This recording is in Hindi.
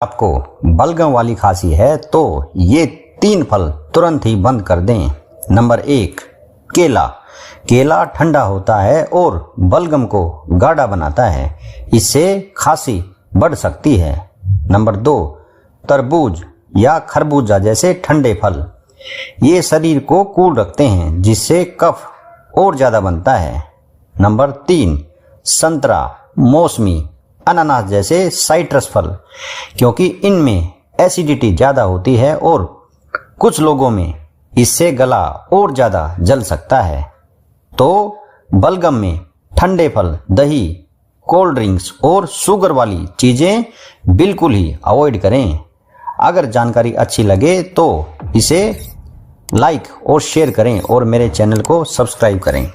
आपको बलगम वाली खांसी है तो ये 3 फल तुरंत ही बंद कर दें। नंबर 1, केला। केला ठंडा होता है और बलगम को गाढ़ा बनाता है, इससे खांसी बढ़ सकती है। नंबर 2, तरबूज या खरबूजा जैसे ठंडे फल, ये शरीर को कूल रखते हैं जिससे कफ और ज़्यादा बनता है। नंबर 3, संतरा, मौसमी, अनानास जैसे साइट्रस फल, क्योंकि इनमें एसिडिटी ज़्यादा होती है और कुछ लोगों में इससे गला और ज़्यादा जल सकता है। तो बलगम में ठंडे फल, दही, कोल्ड ड्रिंक्स और शुगर वाली चीज़ें बिल्कुल ही अवॉइड करें। अगर जानकारी अच्छी लगे तो इसे लाइक और शेयर करें और मेरे चैनल को सब्सक्राइब करें।